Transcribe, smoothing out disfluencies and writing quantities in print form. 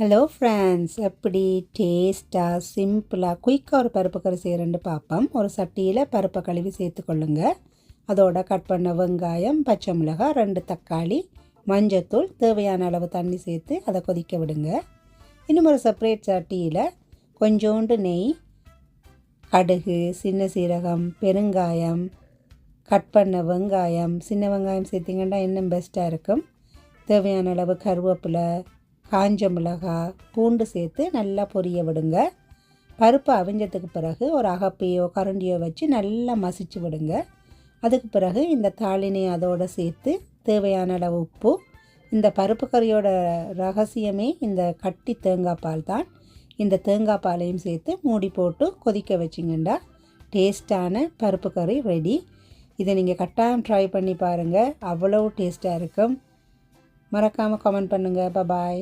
Hello friends, எப்படி டேஸ்ட்டாக சிம்பிளாக குயிக்காக ஒரு பருப்பு கறி செய்கிறேன்னு பார்ப்போம். ஒரு சட்டியில் பருப்பை கழுவி சேர்த்துக்கொள்ளுங்க. அதோட கட் பண்ண வெங்காயம், பச்சை மிளகாய், 2 தக்காளி, மஞ்சத்தூள், தேவையான அளவு தண்ணி சேர்த்து அதை கொதிக்க விடுங்க. இன்னும் ஒரு செப்பரேட் சட்டியில் கொஞ்சோண்டு நெய், கடுகு, சின்ன சீரகம், பெருங்காயம், கட் பண்ண வெங்காயம், சின்ன வெங்காயம் சேர்த்திங்கன்னா இன்னும் பெஸ்ட்டாக இருக்கும். தேவையான அளவு கருவேப்பிலை, காஞ்ச மிளகாய், பூண்டு சேர்த்து நல்லா பொரிய விடுங்க. பருப்பு அவிஞ்சதுக்கு பிறகு ஒரு அகப்பையோ கரண்டியோ வச்சு நல்லா மசிச்சு விடுங்க. அதுக்கு பிறகு இந்த தாளினை அதோடு சேர்த்து தேவையான அளவு உப்பு. இந்த பருப்பு கறியோட ரகசியமே இந்த கட்டி தேங்காய் பால் தான். இந்த தேங்காய் பாலையும் சேர்த்து மூடி போட்டு கொதிக்க வச்சிங்கன்னா டேஸ்டான பருப்பு கறி ரெடி. இதை நீங்கள் கட்டாயம் ட்ரை பண்ணி பாருங்கள், அவ்வளோ டேஸ்ட்டாக இருக்கும். மறக்காமல் கமெண்ட் பண்ணுங்கள். பாய்.